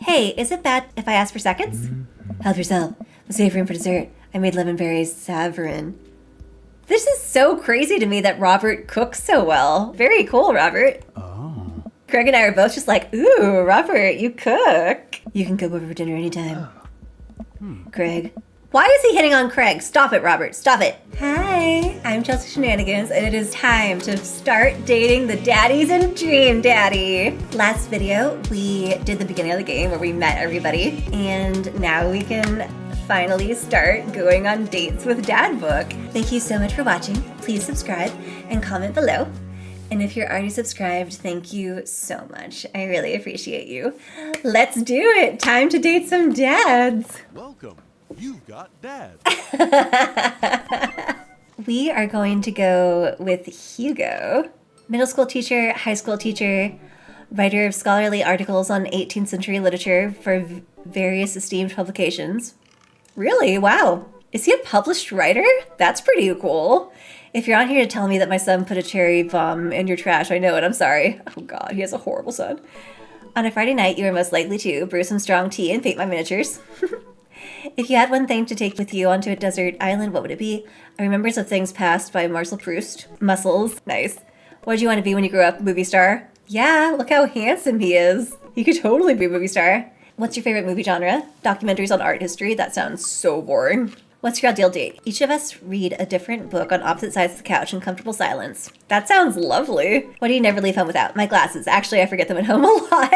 Hey, is it bad if I ask for seconds? Help yourself. We'll save room for dessert. I made lemon berries savarin. This is so crazy to me that Robert cooks so well. Very cool, Robert. Oh. Craig and I are both just like, ooh, Robert, you cook. You can come over for dinner anytime. Craig. Why is he hitting on Craig? Stop it, Robert. Stop it. Hi, I'm Chelsea Shenanigans, and it is time to start dating the daddies and Dream Daddy. Last video, we did the beginning of the game where we met everybody, and now we can finally start going on dates with Dad Book. Thank you so much for watching. Please subscribe and comment below. And if you're already subscribed, thank you so much. I really appreciate you. Let's do it. Time to date some dads. Welcome. You've got Dad. We are going to go with Hugo. Middle school teacher, high school teacher, writer of scholarly articles on 18th century literature for various esteemed publications. Really? Wow. Is he a published writer? That's pretty cool. If you're on here to tell me that my son put a cherry bomb in your trash, I know it. I'm sorry. Oh God, he has a horrible son. On a Friday night, you are most likely to brew some strong tea and paint my miniatures. If you had one thing to take with you onto a desert island, what would it be? A remembrance of things past by Marcel Proust. Muscles. Nice. What did you want to be when you grew up? Movie star? Yeah, look how handsome he is. He could totally be a movie star. What's your favorite movie genre? Documentaries on art history? That sounds so boring. What's your ideal date? Each of us read a different book on opposite sides of the couch in comfortable silence. That sounds lovely. What do you never leave home without? My glasses. Actually, I forget them at home a lot.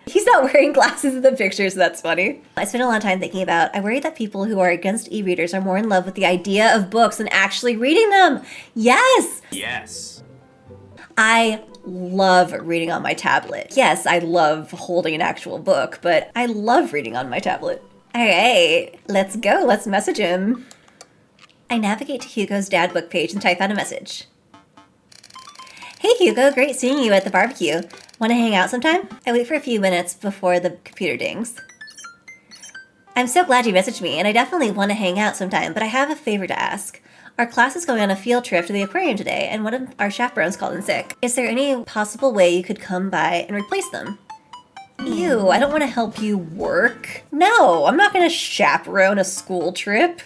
He's not wearing glasses in the picture, so that's funny. I spent a lot of time thinking about, I worry that people who are against e-readers are more in love with the idea of books than actually reading them. Yes! Yes. I love reading on my tablet. Yes, I love holding an actual book, but I love reading on my tablet. All right, let's go. Let's message him. I navigate to Hugo's Dad Book page and type out a message. Hey Hugo, great seeing you at the barbecue. Want to hang out sometime? I wait for a few minutes before the computer dings. I'm so glad you messaged me, and I definitely want to hang out sometime, but I have a favor to ask. Our class is going on a field trip to the aquarium today, and one of our chaperones called in sick. Is there any possible way you could come by and replace them? Ew, I don't want to help you work. No, I'm not going to chaperone a school trip.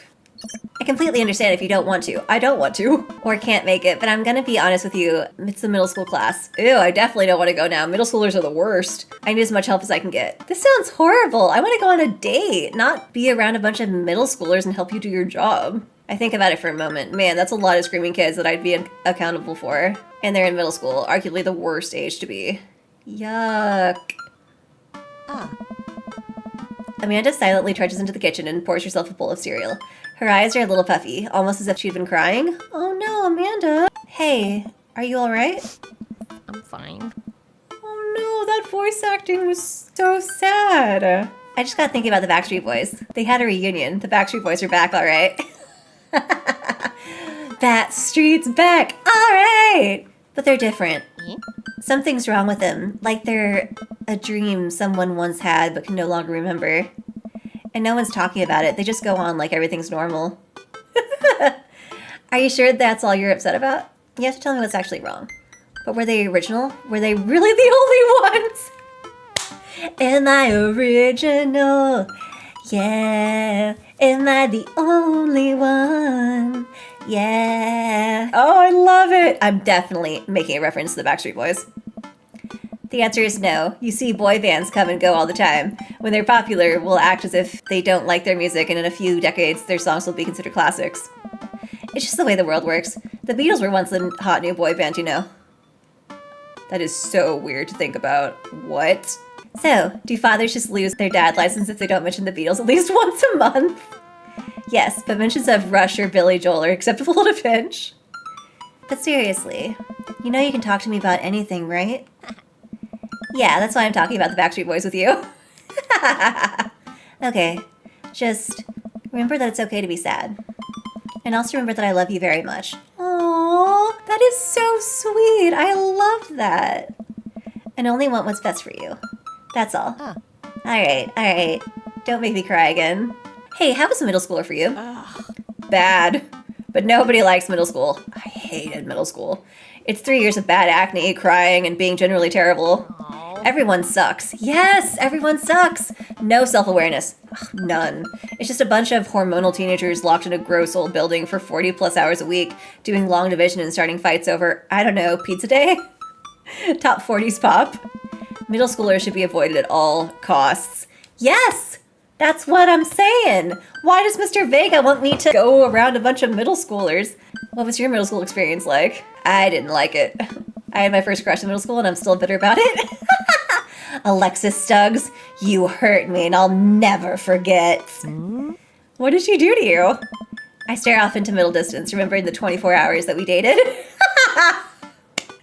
I completely understand if you don't want to. I don't want to. Or can't make it, but I'm gonna be honest with you. It's a middle school class. Ew, I definitely don't want to go now. Middle schoolers are the worst. I need as much help as I can get. This sounds horrible. I want to go on a date, not be around a bunch of middle schoolers and help you do your job. I think about it for a moment. Man, that's a lot of screaming kids that I'd be accountable for. And they're in middle school, arguably the worst age to be. Yuck. Amanda silently trudges into the kitchen and pours herself a bowl of cereal. Her eyes are a little puffy, almost as if she'd been crying. Oh no, Amanda. Hey, are you alright? I'm fine. Oh no, that voice acting was so sad. I just got thinking about the Backstreet Boys. They had a reunion. The Backstreet Boys are back, alright. Backstreet's back, alright! But they're different. Something's wrong with them, like they're a dream someone once had but can no longer remember. And no one's talking about it. They just go on like everything's normal. Are you sure that's all you're upset about? You have to tell me what's actually wrong. But were they original? Were they really the only ones? Am I original? Yeah. Am I the only one? Yeah. Oh, I love it. I'm definitely making a reference to the Backstreet Boys. The answer is no. You see boy bands come and go all the time. When they're popular, we'll act as if they don't like their music, and in a few decades, their songs will be considered classics. It's just the way the world works. The Beatles were once the hot new boy band, you know. That is so weird to think about. What? So, do fathers just lose their dad license if they don't mention the Beatles at least once a month? Yes, but mentions of Rush or Billy Joel are acceptable at a pinch. But seriously, you know you can talk to me about anything, right? Yeah, that's why I'm talking about the Backstreet Boys with you. Okay, just remember that it's okay to be sad. And also remember that I love you very much. Aww, that is so sweet. I love that. And only want what's best for you. That's all. Alright. Don't make me cry again. Hey, how was middle schooler for you? Bad. But nobody likes middle school. I hated middle school. It's 3 years of bad acne, crying, and being generally terrible. Everyone sucks. Yes, everyone sucks. No self-awareness. Ugh, none. It's just a bunch of hormonal teenagers locked in a gross old building for 40 plus hours a week, doing long division and starting fights over, I don't know, pizza day? Top 40s pop. Middle schoolers should be avoided at all costs. Yes! That's what I'm saying! Why does Mr. Vega want me to go around a bunch of middle schoolers? What was your middle school experience like? I didn't like it. I had my first crush in middle school and I'm still bitter about it. Alexis Stuggs, you hurt me and I'll never forget. What did she do to you? I stare off into middle distance, remembering the 24 hours that we dated.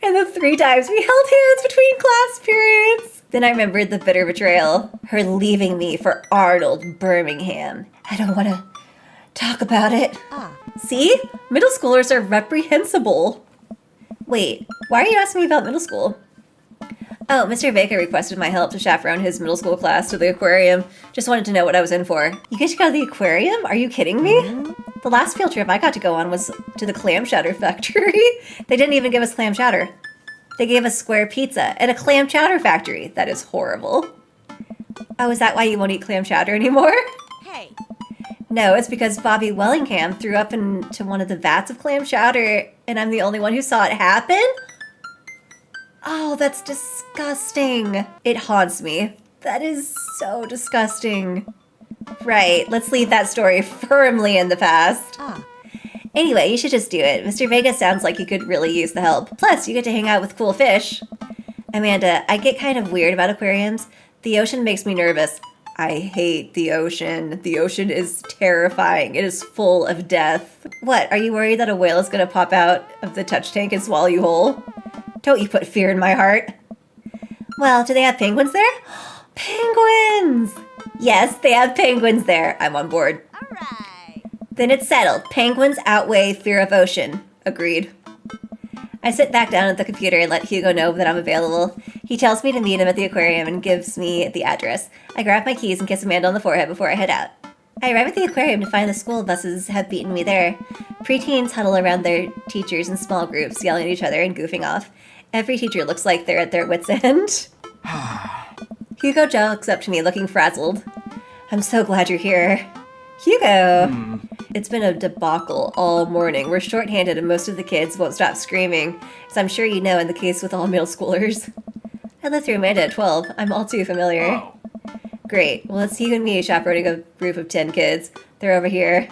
And the 3 times we held hands between class periods. Then I remembered the bitter betrayal. Her leaving me for Arnold Birmingham. I don't want to talk about it. See? Middle schoolers are reprehensible. Wait, why are you asking me about middle school? Oh, Mr. Vega requested my help to chaperone his middle school class to the aquarium. Just wanted to know what I was in for. You get to go to the aquarium? Are you kidding me? The last field trip I got to go on was to the clam chowder factory. They didn't even give us clam chowder. They gave us square pizza at a clam chowder factory. That is horrible. Oh, is that why you won't eat clam chowder anymore? Hey. No, it's because Bobby Wellingham threw up into one of the vats of clam chowder, and I'm the only one who saw it happen? Oh, that's disgusting. It haunts me. That is so disgusting. Right, let's leave that story firmly in the past. Anyway, you should just do it. Mr. Vega sounds like you could really use the help. Plus, you get to hang out with cool fish. Amanda, I get kind of weird about aquariums. The ocean makes me nervous. I hate the ocean. The ocean is terrifying. It is full of death. What, are you worried that a whale is going to pop out of the touch tank and swallow you whole? Don't you put fear in my heart. Well, do they have penguins there? Penguins! Yes, they have penguins there. I'm on board. All right. Then it's settled. Penguins outweigh fear of ocean. Agreed. I sit back down at the computer and let Hugo know that I'm available. He tells me to meet him at the aquarium and gives me the address. I grab my keys and kiss Amanda on the forehead before I head out. I arrive at the aquarium to find the school buses have beaten me there. Preteens huddle around their teachers in small groups, yelling at each other and goofing off. Every teacher looks like they're at their wits' end. Hugo jokes up to me, looking frazzled. I'm so glad you're here. Hugo! It's been a debacle all morning. We're shorthanded and most of the kids won't stop screaming, as I'm sure you know in the case with all middle schoolers. I lived through Amanda at 12. I'm all too familiar. Great. Well, it's you and me chaperoning a group of 10 kids. They're over here.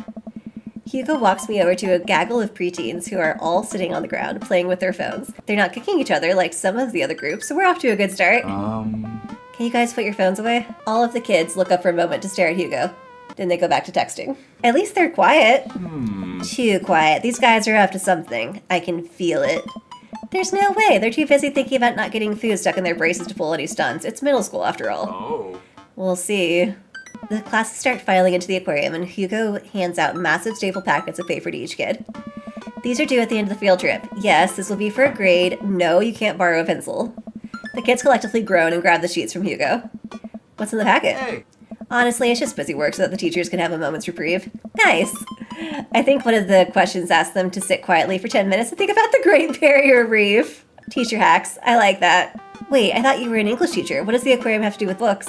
Hugo walks me over to a gaggle of preteens who are all sitting on the ground, playing with their phones. They're not kicking each other like some of the other groups, so we're off to a good start. Can you guys put your phones away? All of the kids look up for a moment to stare at Hugo. Then they go back to texting. At least they're quiet. Too quiet. These guys are up to something. I can feel it. There's no way. They're too busy thinking about not getting food stuck in their braces to pull any stunts. It's middle school, after all. We'll see. The classes start filing into the aquarium, and Hugo hands out massive staple packets of paper to each kid. These are due at the end of the field trip. Yes, this will be for a grade. No, you can't borrow a pencil. The kids collectively groan and grab the sheets from Hugo. What's in the packet? Hey. Honestly, it's just busy work so that the teachers can have a moment's reprieve. Nice. I think one of the questions asked them to sit quietly for 10 minutes and think about the Great Barrier Reef. Teacher hacks. I like that. Wait, I thought you were an English teacher. What does the aquarium have to do with books?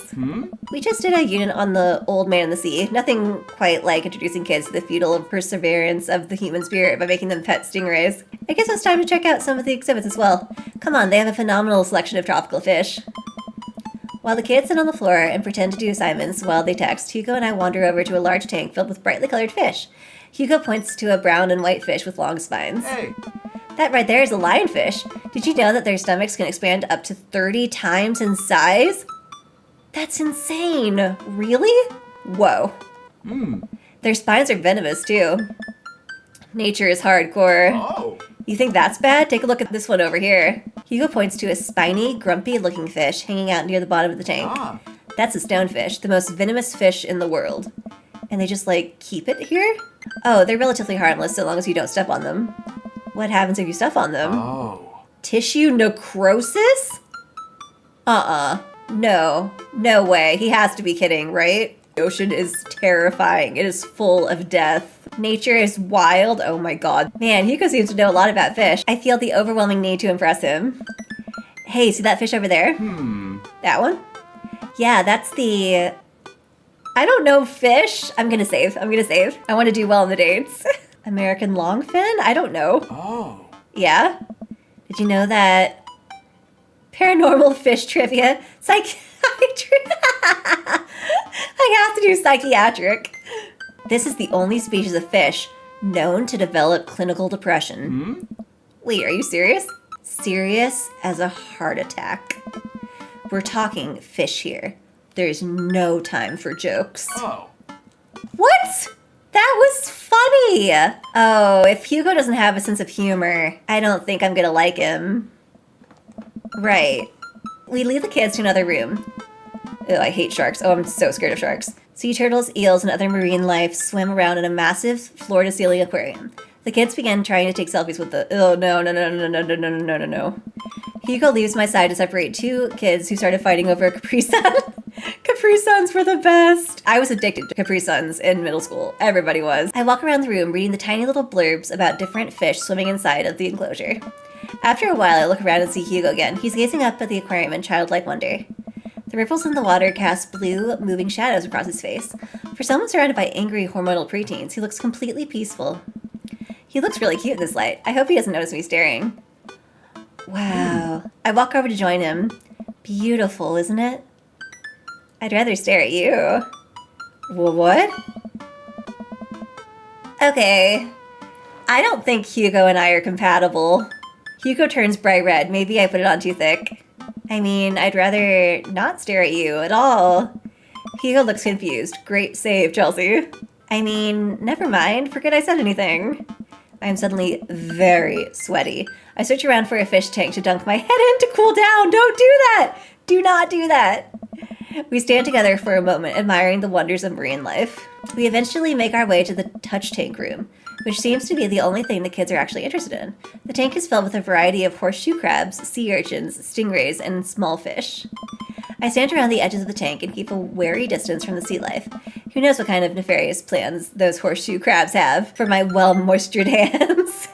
We just did a unit on the Old Man in the Sea. Nothing quite like introducing kids to the futile perseverance of the human spirit by making them pet stingrays. I guess it's time to check out some of the exhibits as well. Come on, they have a phenomenal selection of tropical fish. While the kids sit on the floor and pretend to do assignments while they text, Hugo and I wander over to a large tank filled with brightly colored fish. Hugo points to a brown and white fish with long spines. Hey. That right there is a lionfish. Did you know that their stomachs can expand up to 30 times in size? That's insane. Really? Whoa. Their spines are venomous too. Nature is hardcore. Oh. You think that's bad? Take a look at this one over here. Hugo points to a spiny, grumpy-looking fish hanging out near the bottom of the tank. That's a stonefish, the most venomous fish in the world. And they just, keep it here? Oh, they're relatively harmless so long as you don't step on them. What happens if you step on them? Oh. Tissue necrosis? No. No way. He has to be kidding, right? The ocean is terrifying. It is full of death. Nature is wild. Oh my god. Man, Hugo seems to know a lot about fish. I feel the overwhelming need to impress him. Hey, see that fish over there? That one? Yeah, that's the... I don't know fish. I'm gonna save. I want to do well on the dates. American longfin? I don't know. Oh. Yeah? Did you know that paranormal fish trivia? Psychiatric. I have to do psychiatric. This is the only species of fish known to develop clinical depression. Wait, are you serious? Serious as a heart attack. We're talking fish here. There's no time for jokes. Oh. What? That was funny! Oh, if Hugo doesn't have a sense of humor, I don't think I'm gonna like him. Right. We lead the kids to another room. Oh, I hate sharks. Oh, I'm so scared of sharks. Sea turtles, eels, and other marine life swim around in a massive floor-to-ceiling aquarium. The kids begin trying to take selfies with the... Oh, no. Hugo leaves my side to separate two kids who started fighting over a Capri Sun. Capri Suns were the best. I was addicted to Capri Suns in middle school. Everybody was. I walk around the room reading the tiny little blurbs about different fish swimming inside of the enclosure. After a while, I look around and see Hugo again. He's gazing up at the aquarium in childlike wonder. The ripples in the water cast blue, moving shadows across his face. For someone surrounded by angry, hormonal preteens, he looks completely peaceful. He looks really cute in this light. I hope he doesn't notice me staring. Wow. I walk over to join him. Beautiful, isn't it? I'd rather stare at you. What? Okay. I don't think Hugo and I are compatible. Hugo turns bright red. Maybe I put it on too thick. I mean, I'd rather not stare at you at all. Hugo looks confused. Great save, Chelsea. I mean, never mind. Forget I said anything. I am suddenly very sweaty. I search around for a fish tank to dunk my head in to cool down. Don't do that! Do not do that! We stand together for a moment, admiring the wonders of marine life. We eventually make our way to the touch tank room, which seems to be the only thing the kids are actually interested in. The tank is filled with a variety of horseshoe crabs, sea urchins, stingrays, and small fish. I stand around the edges of the tank and keep a wary distance from the sea life. Who knows what kind of nefarious plans those horseshoe crabs have for my well-moistured hands.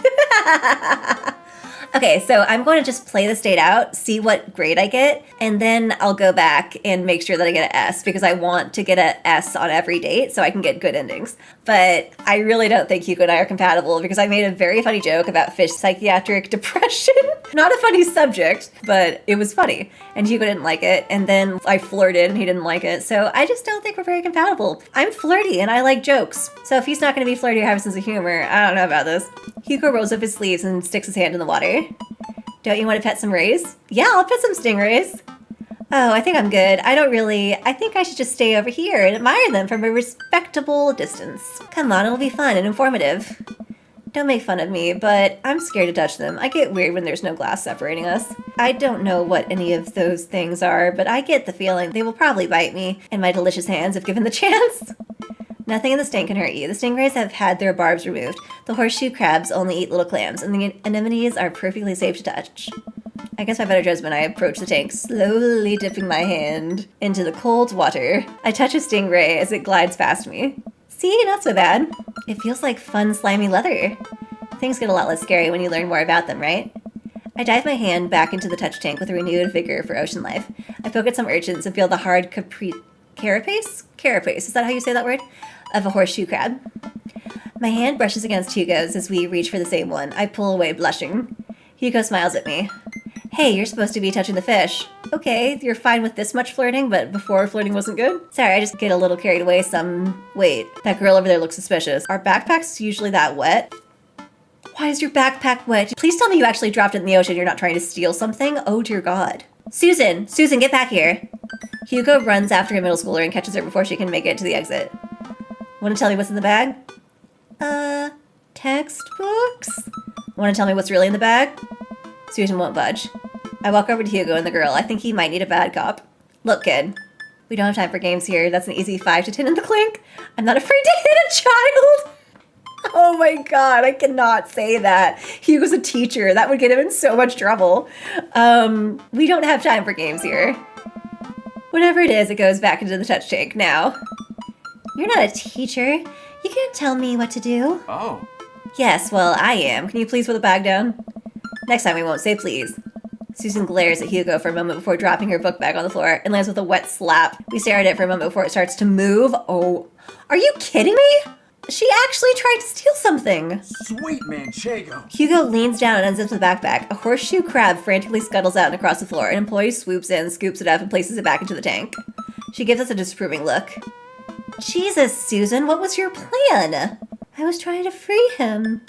Okay, so I'm going to just play this date out, see what grade I get, and then I'll go back and make sure that I get an S, because I want to get an S on every date so I can get good endings. But I really don't think Hugo and I are compatible, because I made a very funny joke about fish psychiatric depression. Not a funny subject, but it was funny. And Hugo didn't like it, and then I flirted and he didn't like it, so I just don't think we're very compatible. I'm flirty and I like jokes, so if he's not going to be flirty or have a sense of humor, I don't know about this. Hugo rolls up his sleeves and sticks his hand in the water. Don't you want to pet some rays? Yeah, I'll pet some stingrays. Oh, I think I'm good. I think I should just stay over here and admire them from a respectable distance. Come on, it'll be fun and informative. Don't make fun of me, but I'm scared to touch them. I get weird when there's no glass separating us. I don't know what any of those things are, but I get the feeling they will probably bite me in my delicious hands if given the chance. Nothing in this tank can hurt you. The stingrays have had their barbs removed. The horseshoe crabs only eat little clams, and the anemones are perfectly safe to touch. I guess my better judgment, I approach the tank, slowly dipping my hand into the cold water. I touch a stingray as it glides past me. See, not so bad. It feels like fun, slimy leather. Things get a lot less scary when you learn more about them, right? I dive my hand back into the touch tank with a renewed vigor for ocean life. I poke at some urchins and feel the hard carapace? Carapace, is that how you say that word? Of a horseshoe crab. My hand brushes against Hugo's as we reach for the same one. I pull away, blushing. Hugo smiles at me. Hey, you're supposed to be touching the fish. Okay, you're fine with this much flirting, but before flirting wasn't good? Sorry, I just get a little carried away Wait, that girl over there looks suspicious. Are backpacks usually that wet? Why is your backpack wet? Please tell me you actually dropped it in the ocean. You're not trying to steal something? Oh dear God. Susan, get back here. Hugo runs after a middle schooler and catches her before she can make it to the exit. Want to tell me what's in the bag? Textbooks? Want to tell me what's really in the bag? Susan won't budge. I walk over to Hugo and the girl. I think he might need a bad cop. Look, kid. We don't have time for games here. That's an easy 5 to 10 in the clink. I'm not afraid to hit a child. Oh my God, I cannot say that. Hugo's a teacher. That would get him in so much trouble. We don't have time for games here. Whatever it is, it goes back into the touch tank now. You're not a teacher. You can't tell me what to do. Oh. Yes, well, I am. Can you please put the bag down? Next time we won't say please. Susan glares at Hugo for a moment before dropping her book bag on the floor and lands with a wet slap. We stare at it for a moment before it starts to move. Oh, are you kidding me? She actually tried to steal something. Sweet Manchego. Hugo leans down and unzips the backpack. A horseshoe crab frantically scuttles out and across the floor. An employee swoops in, scoops it up, and places it back into the tank. She gives us a disapproving look. Jesus, Susan, what was your plan? I was trying to free him.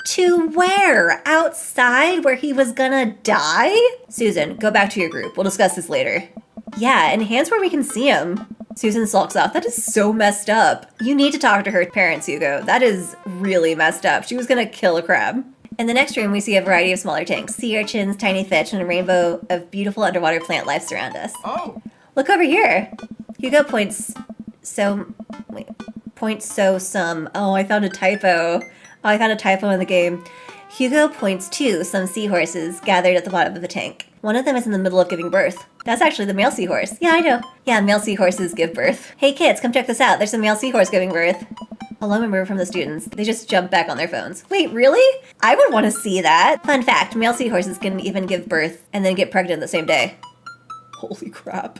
To where? Outside where he was gonna die? Susan, go back to your group. We'll discuss this later. Yeah, enhance where we can see him. Susan sulks off. That is so messed up. You need to talk to her parents, Hugo. That is really messed up. She was gonna kill a crab. In the next room, we see a variety of smaller tanks. Sea urchins, tiny fish, and a rainbow of beautiful underwater plant life surround us. Oh. Look over here. Hugo points some. Oh, I found a typo. Oh, I found a typo in the game. Hugo points to some seahorses gathered at the bottom of the tank. One of them is in the middle of giving birth. That's actually the male seahorse. Yeah, I know. Yeah, male seahorses give birth. Hey kids, come check this out. There's a male seahorse giving birth. Alarm remember from the students. They just jump back on their phones. Wait, really? I would want to see that. Fun fact, male seahorses can even give birth and then get pregnant the same day. Holy crap.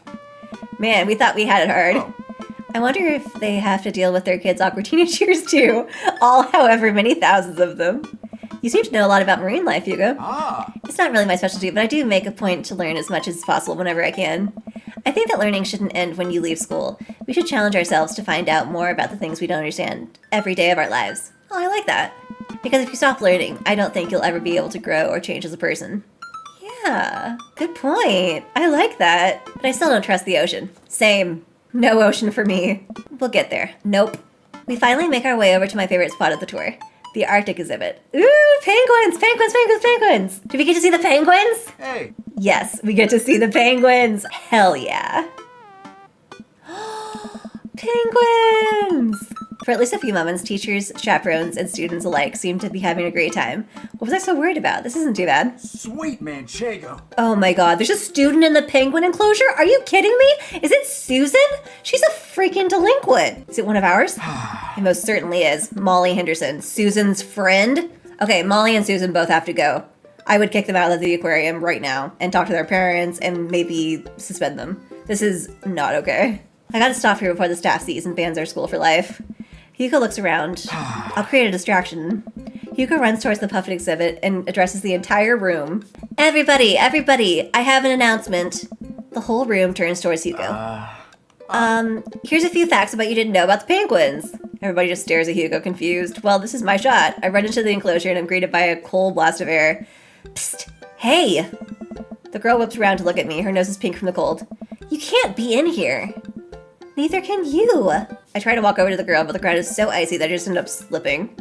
Man, we thought we had it hard. Oh. I wonder if they have to deal with their kids' awkward teenage years too. All however many thousands of them. You seem to know a lot about marine life, Hugo. Ah. It's not really my specialty, but I do make a point to learn as much as possible whenever I can. I think that learning shouldn't end when you leave school. We should challenge ourselves to find out more about the things we don't understand every day of our lives. Oh, I like that. Because if you stop learning, I don't think you'll ever be able to grow or change as a person. Yeah, good point. I like that. But I still don't trust the ocean. Same. No ocean for me. We'll get there. Nope. We finally make our way over to my favorite spot of the tour. The Arctic exhibit. Ooh, penguins! Penguins, penguins, penguins! Do we get to see the penguins? Hey. Yes, we get to see the penguins. Hell yeah. Penguins! For at least a few moments, teachers, chaperones, and students alike seemed to be having a great time. What was I so worried about? This isn't too bad. Sweet Manchego. Oh my god, there's a student in the penguin enclosure? Are you kidding me? Is it Susan? She's a freaking delinquent. Is it one of ours? It most certainly is. Molly Henderson, Susan's friend. Okay, Molly and Susan both have to go. I would kick them out of the aquarium right now and talk to their parents and maybe suspend them. This is not okay. I gotta stop here before the staff sees and bans our school for life. Hugo looks around. I'll create a distraction. Hugo runs towards the puppet exhibit and addresses the entire room. Everybody, I have an announcement. The whole room turns towards Hugo. Here's a few facts about you didn't know about the penguins. Everybody just stares at Hugo, confused. Well, this is my shot. I run into the enclosure and I'm greeted by a cold blast of air. Psst, hey! The girl whips around to look at me. Her nose is pink from the cold. You can't be in here. Neither can you. I try to walk over to the girl, but the ground is so icy that I just end up slipping.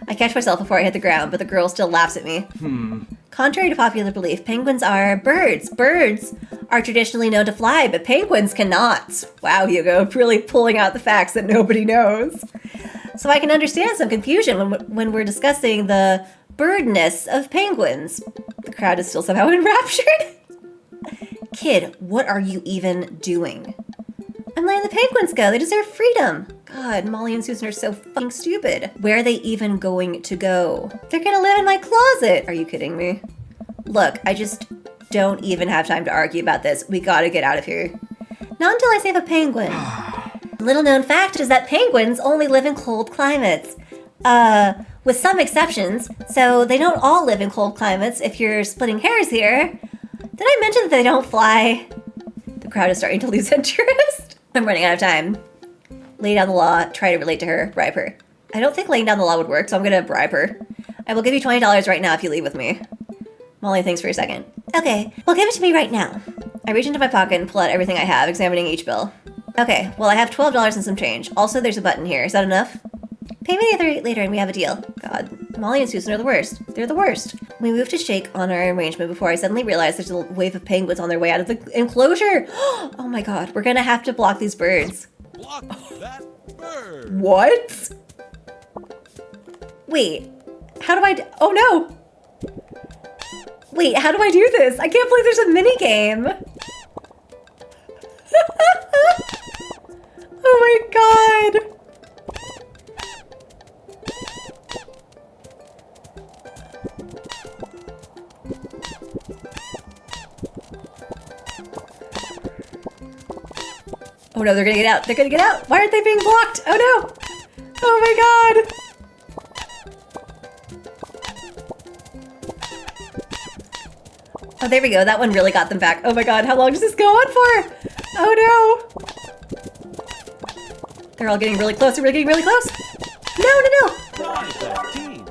I catch myself before I hit the ground, but the girl still laughs at me. Contrary to popular belief, penguins are birds. Birds are traditionally known to fly, but penguins cannot. Wow, Hugo, really pulling out the facts that nobody knows. So I can understand some confusion when we're discussing the birdness of penguins. The crowd is still somehow enraptured. Kid, what are you even doing? I'm letting the penguins go. They deserve freedom. God, Molly and Susan are so fucking stupid. Where are they even going to go? They're gonna live in my closet. Are you kidding me? Look, I just don't even have time to argue about this. We gotta get out of here. Not until I save a penguin. Little known fact is that penguins only live in cold climates. With some exceptions. So they don't all live in cold climates if you're splitting hairs here. Did I mention that they don't fly? The crowd is starting to lose interest. I'm running out of time. Lay down the law, try to relate to her, bribe her. I don't think laying down the law would work, so I'm gonna bribe her. I will give you $20 right now if you leave with me. Molly thinks for a second. Okay, well give it to me right now. I reach into my pocket and pull out everything I have, examining each bill. Okay, well I have $12 and some change. Also there's a button here, is that enough? Pay me the other later and we have a deal. God, Molly and Susan are the worst. They're the worst. We move to shake on our arrangement before I suddenly realize there's a wave of penguins on their way out of the enclosure. Oh my god, we're gonna have to block these birds. Block that bird. What? Wait, how do I oh no! Wait, how do I do this? I can't believe there's a mini game. Oh my god. no, they're gonna get out. They're gonna get out. Why aren't they being blocked? Oh no. Oh my god. Oh, there we go. That one really got them back. Oh my god, how long does this go on for? Oh no. They're all getting really close. They're getting really close. No, no, no.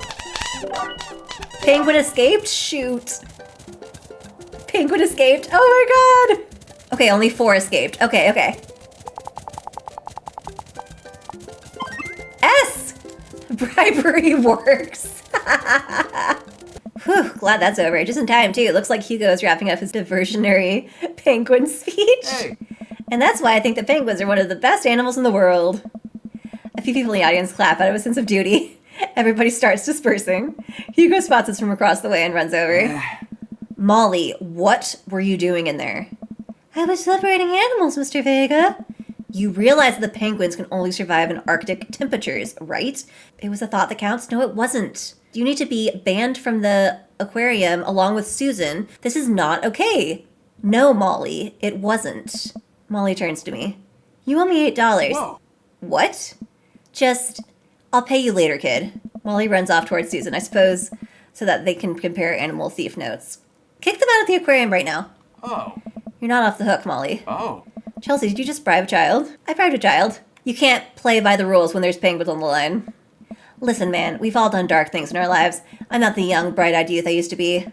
Penguin escaped? Shoot. Penguin escaped. Oh my god. Okay, only 4 escaped. Okay, okay. S! Bribery works. Whew, glad that's over. Just in time, too. It looks like Hugo is wrapping up his diversionary penguin speech. Hey. And that's why I think that penguins are one of the best animals in the world. A few people in the audience clap out of a sense of duty. Everybody starts dispersing. Hugo spots us from across the way and runs over. Molly, what were you doing in there? I was celebrating animals, Mr. Vega. You realize that the penguins can only survive in Arctic temperatures, right? It was a thought that counts? No, it wasn't. You need to be banned from the aquarium along with Susan. This is not okay. No, Molly, it wasn't. Molly turns to me. You owe me $8. Whoa. What? Just, I'll pay you later, kid. Molly runs off towards Susan, I suppose, so that they can compare animal thief notes. Kick them out of the aquarium right now. Oh. You're not off the hook, Molly. Oh. Chelsea, did you just bribe a child? I bribed a child. You can't play by the rules when there's penguins on the line. Listen, man, we've all done dark things in our lives. I'm not the young, bright-eyed youth I used to be.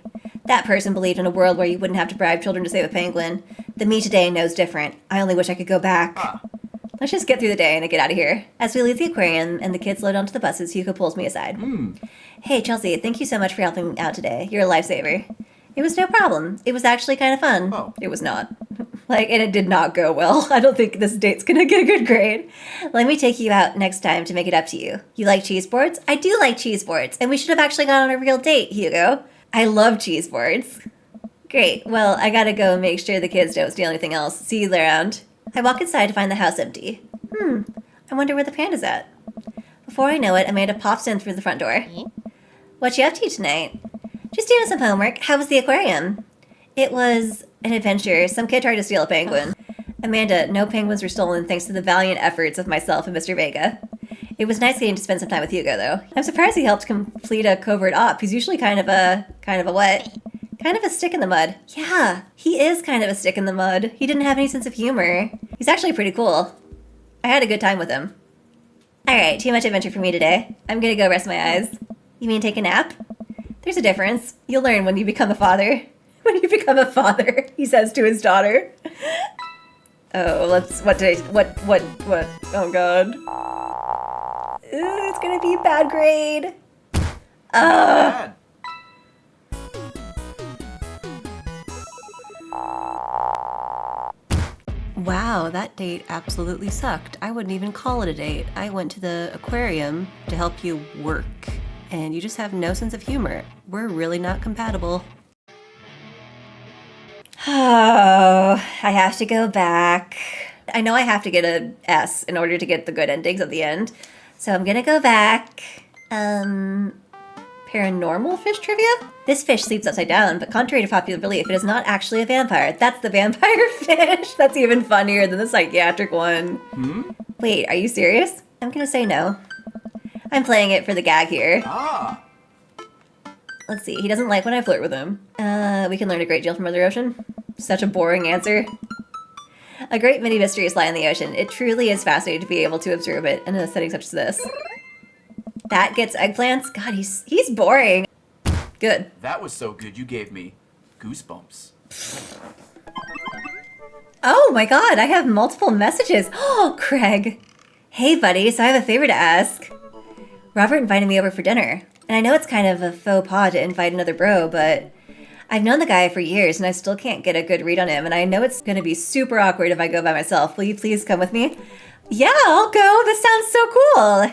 That person believed in a world where you wouldn't have to bribe children to save a penguin. The me today knows different. I only wish I could go back. Let's just get through the day and get out of here. As we leave the aquarium and the kids load onto the buses, Hugo pulls me aside. Hey, Chelsea, thank you so much for helping out today. You're a lifesaver. It was no problem. It was actually kind of fun. Oh. It was not. And it did not go well. I don't think this date's gonna get a good grade. Let me take you out next time to make it up to you. You like cheese boards? I do like cheese boards, and we should have actually gone on a real date, Hugo. I love cheese boards. Great. Well, I gotta go make sure the kids don't steal anything else. See you around. I walk inside to find the house empty. I wonder where the panda's at. Before I know it, Amanda pops in through the front door. What you up to tonight? Just doing some homework. How was the aquarium? It was an adventure. Some kid tried to steal a penguin. Amanda, no penguins were stolen thanks to the valiant efforts of myself and Mr. Vega. It was nice getting to spend some time with Hugo, though. I'm surprised he helped complete a covert op. He's usually kind of a what? Kind of a stick in the mud. Yeah, he is kind of a stick in the mud. He didn't have any sense of humor. He's actually pretty cool. I had a good time with him. Alright, too much adventure for me today. I'm gonna go rest my eyes. You mean take a nap? There's a difference. You'll learn when you become a father. When you become a father, he says to his daughter. Oh, oh god. It's gonna be a bad grade. Bad. Wow, that date absolutely sucked. I wouldn't even call it a date. I went to the aquarium to help you work, and you just have no sense of humor. We're really not compatible. Oh, I have to go back. I know I have to get an S in order to get the good endings at the end. So I'm gonna go back. Paranormal fish trivia? This fish sleeps upside down, but contrary to popular belief, it is not actually a vampire. That's the vampire fish. That's even funnier than the psychiatric one. Wait, are you serious? I'm gonna say no. I'm playing it for the gag here. Let's see, he doesn't like when I flirt with him. We can learn a great deal from Mother Ocean. Such a boring answer. A great many mysteries lie in the ocean. It truly is fascinating to be able to observe it in a setting such as this. That gets eggplants? God, he's boring. Good. That was so good you gave me goosebumps. Oh my god, I have multiple messages. Oh, Craig. Hey, buddy, so I have a favor to ask. Robert invited me over for dinner. And I know it's kind of a faux pas to invite another bro, but I've known the guy for years and I still can't get a good read on him. And I know it's going to be super awkward if I go by myself. Will you please come with me? Yeah, I'll go. This sounds so cool.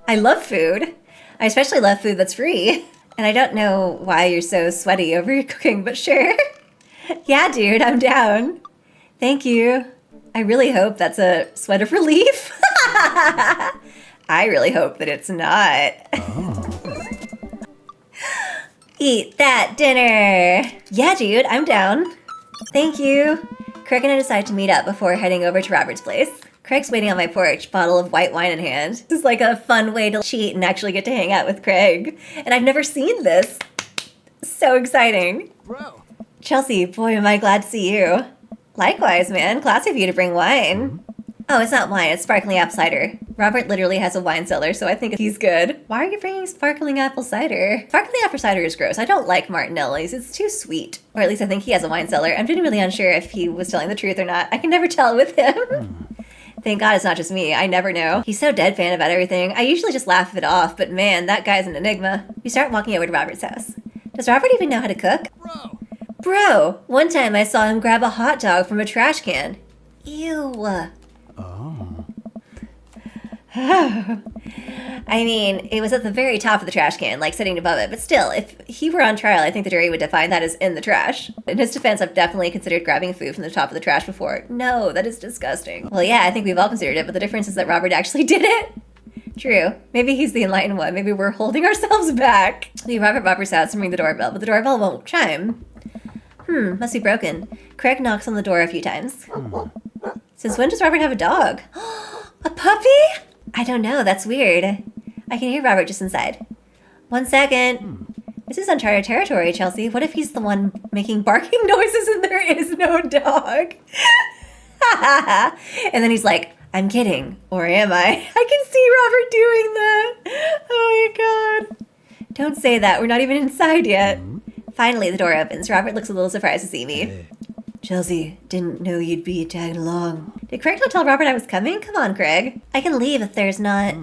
I love food. I especially love food that's free. And I don't know why you're so sweaty over your cooking, but sure. Yeah, dude, I'm down. Thank you. I really hope that's a sweat of relief. I really hope that it's not. Eat that dinner. Yeah, dude, I'm down. Thank you. Craig and I decided to meet up before heading over to Robert's place. Craig's waiting on my porch, bottle of white wine in hand. This is like a fun way to cheat and actually get to hang out with Craig. And I've never seen this. So exciting. Bro. Chelsea, boy, am I glad to see you. Likewise, man. Classy of you to bring wine. Oh, it's not wine. It's sparkling apple cider. Robert literally has a wine cellar, so I think he's good. Why are you bringing sparkling apple cider? Sparkling apple cider is gross. I don't like Martinelli's. It's too sweet. Or at least I think he has a wine cellar. I'm genuinely unsure if he was telling the truth or not. I can never tell with him. Thank God it's not just me. I never know. He's so deadpan about everything. I usually just laugh it off, but man, that guy's an enigma. We start walking over to Robert's house. Does Robert even know how to cook? Bro, one time I saw him grab a hot dog from a trash can. Ew. Oh. I mean, it was at the very top of the trash can, like sitting above it. But still, if he were on trial, I think the jury would define that as in the trash. In his defense, I've definitely considered grabbing food from the top of the trash before. No, that is disgusting. Well, yeah, I think we've all considered it, but the difference is that Robert actually did it. True. Maybe he's the enlightened one. Maybe we're holding ourselves back. We arrive at Robert's house and ring the doorbell, but the doorbell won't chime. Must be broken. Craig knocks on the door a few times. Since when does Robert have a dog? A puppy? I don't know. That's weird. I can hear Robert just inside. 1 second. This is uncharted territory, Chelsea. What if he's the one making barking noises and there is no dog? And then he's like, I'm kidding. Or am I? I can see Robert doing that. Oh my God. Don't say that. We're not even inside yet. Finally, the door opens. Robert looks a little surprised to see me. Hey. Chelsea, didn't know you'd be tagging along. Did Craig not tell Robert I was coming? Come on, Craig. I can leave if there's not...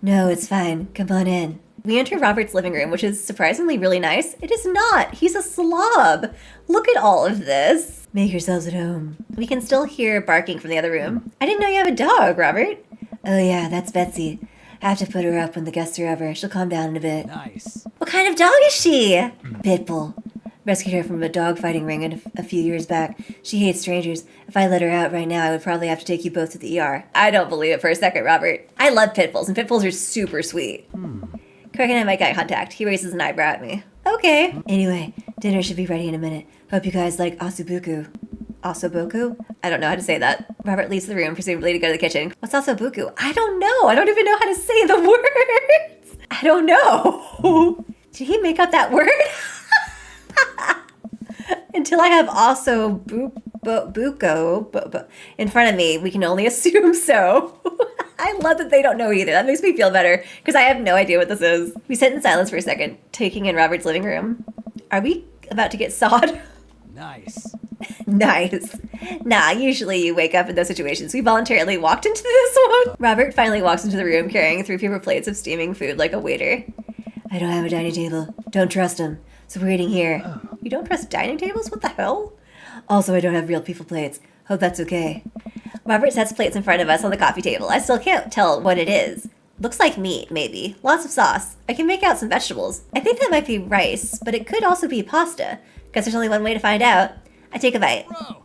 No, it's fine. Come on in. We enter Robert's living room, which is surprisingly really nice. It is not. He's a slob. Look at all of this. Make yourselves at home. We can still hear barking from the other room. I didn't know you have a dog, Robert. Oh yeah, that's Betsy. I have to put her up when the guests are over. She'll calm down in a bit. Nice. What kind of dog is she? Pitbull. Rescued her from a dog fighting ring a few years back. She hates strangers. If I let her out right now, I would probably have to take you both to the ER. I don't believe it for a second, Robert. I love pit bulls, and pit bulls are super sweet. Craig and I make eye contact. He raises an eyebrow at me. Okay. Anyway, dinner should be ready in a minute. Hope you guys like osobuku. Osoboku? I don't know how to say that. Robert leaves the room, presumably to go to the kitchen. What's osobuku? I don't know. I don't even know how to say the words. I don't know. Did he make up that word? Until I have also buko in front of me, we can only assume so. I love that they don't know either. That makes me feel better because I have no idea what this is. We sit in silence for a second, taking in Robert's living room. Are we about to get sawed? Nice. Nice. Nah, usually you wake up in those situations. We voluntarily walked into this one. Robert finally walks into the room carrying 3 paper plates of steaming food like a waiter. I don't have a dining table. Don't trust him. So we're eating here. You don't trust dining tables? What the hell? Also, I don't have real people plates. Hope that's okay. Robert sets plates in front of us on the coffee table. I still can't tell what it is. Looks like meat, maybe. Lots of sauce. I can make out some vegetables. I think that might be rice, but it could also be pasta. Guess there's only one way to find out. I take a bite. Bro.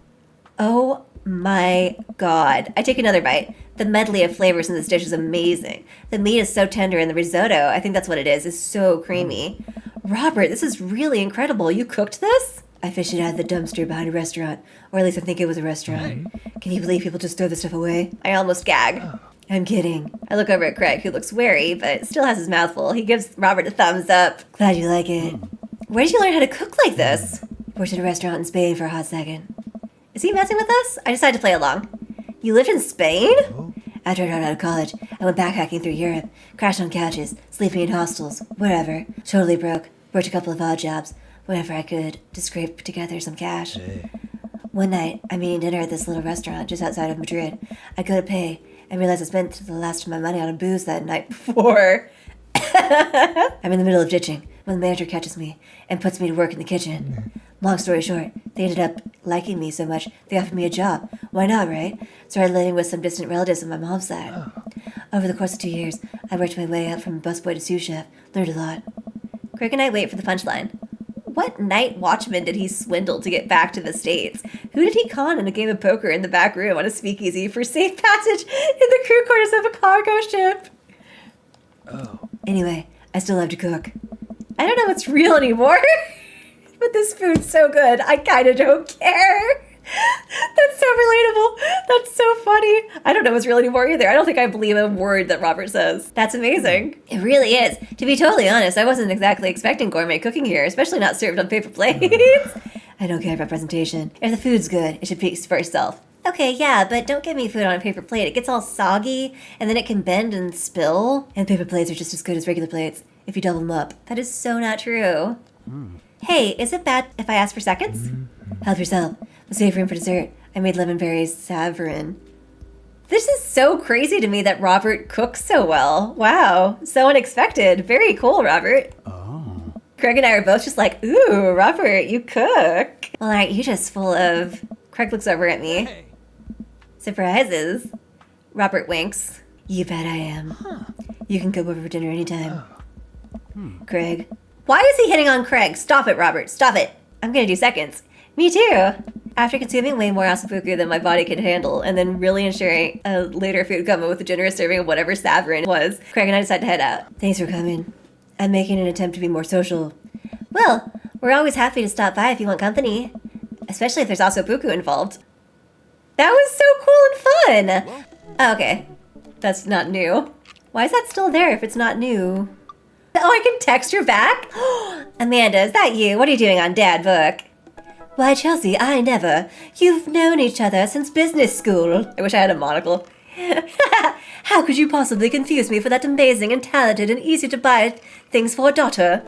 Oh my God. I take another bite. The medley of flavors in this dish is amazing. The meat is so tender and the risotto, I think that's what it is so creamy. Robert, this is really incredible. You cooked this? I fished it out of the dumpster behind a restaurant. Or at least I think it was a restaurant. Can you believe people just throw this stuff away? I almost gag. I'm kidding. I look over at Craig, who looks wary, but still has his mouth full. He gives Robert a thumbs up. Glad you like it. Where did you learn how to cook like this? Worked at a restaurant in Spain for a hot second. Is he messing with us? I decided to play along. You lived in Spain? After I got out of college, I went backpacking through Europe, crashed on couches, sleeping in hostels, wherever. Totally broke. Worked a couple of odd jobs, whenever I could, to scrape together some cash. One night, I'm eating dinner at this little restaurant just outside of Madrid. I go to pay and realize I spent the last of my money on booze that night before. I'm in the middle of ditching when the manager catches me and puts me to work in the kitchen. Long story short, they ended up liking me so much, they offered me a job. Why not, right? Started living with some distant relatives on my mom's side. Over the course of 2 years, I worked my way up from busboy to sous chef. Learned a lot. Craig and I wait for the punchline. What night watchman did he swindle to get back to the States? Who did he con in a game of poker in the back room on a speakeasy for safe passage in the crew quarters of a cargo ship? Anyway, I still love to cook. I don't know what's real anymore. But this food's so good, I kinda don't care. That's so relatable. That's so funny. I don't know what's real anymore either. I don't think I believe a word that Robert says. That's amazing. It really is. To be totally honest, I wasn't exactly expecting gourmet cooking here, especially not served on paper plates. I don't care about presentation. If the food's good, it should speak for itself. Okay, yeah, but don't give me food on a paper plate. It gets all soggy, and then it can bend and spill. And paper plates are just as good as regular plates if you double them up. That is so not true. Hey, is it bad if I ask for seconds? Help yourself. We'll save room for dessert. I made lemon berries savarin. This is so crazy to me that Robert cooks so well. Wow, so unexpected. Very cool, Robert. Oh. Craig and I are both just like, ooh, Robert, you cook. Well, aren't you just full of... Craig looks over at me. Hey. Surprises. Robert winks. You bet I am. You can come over for dinner anytime. Craig. Why is he hitting on Craig? Stop it, Robert. Stop it. I'm gonna do seconds. Me too. After consuming way more asabuku than my body could handle, and then really ensuring a later food coma with a generous serving of whatever savarin was, Craig and I decided to head out. Thanks for coming. I'm making an attempt to be more social. Well, we're always happy to stop by if you want company. Especially if there's asabuku involved. That was so cool and fun! Oh, okay. That's not new. Why is that still there if it's not new? Oh, I can text her back? Amanda, is that you? What are you doing on Dad Book? Why, Chelsea, I never. You've known each other since business school. I wish I had a monocle. How could you possibly confuse me for that amazing and talented and easy to buy things for a daughter?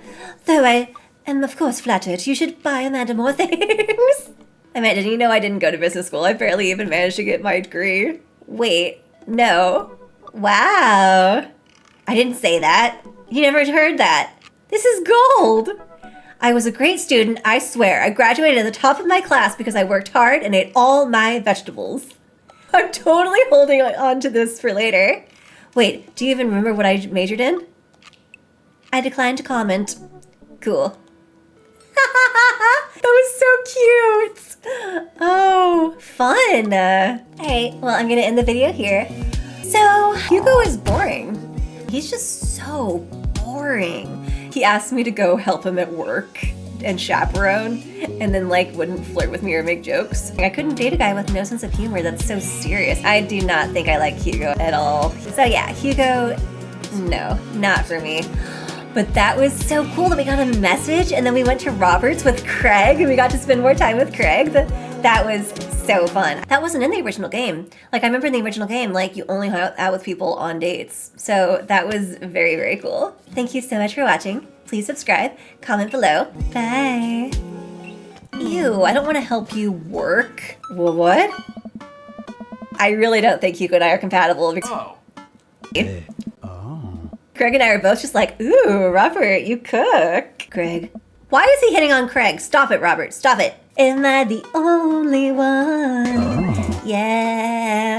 Though I am of course flattered, you should buy Amanda more things. Amanda, you know I didn't go to business school. I barely even managed to get my degree. Wait, no. Wow. I didn't say that. You never heard that. This is gold. I was a great student, I swear. I graduated at the top of my class because I worked hard and ate all my vegetables. I'm totally holding on to this for later. Wait, do you even remember what I majored in? I declined to comment. Cool. That was so cute. Oh, fun. Alright, well, I'm gonna end the video here. So, Hugo is boring. He's just so boring. He asked me to go help him at work and chaperone, and then like wouldn't flirt with me or make jokes. I couldn't date a guy with no sense of humor that's so serious. I do not think I like Hugo at all. So yeah, Hugo, no, not for me. But that was so cool that we got a message and then we went to Robert's with Craig and we got to spend more time with Craig. That was so fun. That wasn't in the original game. Like I remember in the original game, like you only hung out with people on dates. So that was very, very cool. Thank you so much for watching. Please subscribe, comment below. Bye. Ew, I don't want to help you work. Well, what? I really don't think Hugo and I are compatible. Oh. Craig and I are both just like, ooh, Robert, you cook. Craig. Why is he hitting on Craig? Stop it, Robert. Stop it. Am I the only one? Yeah.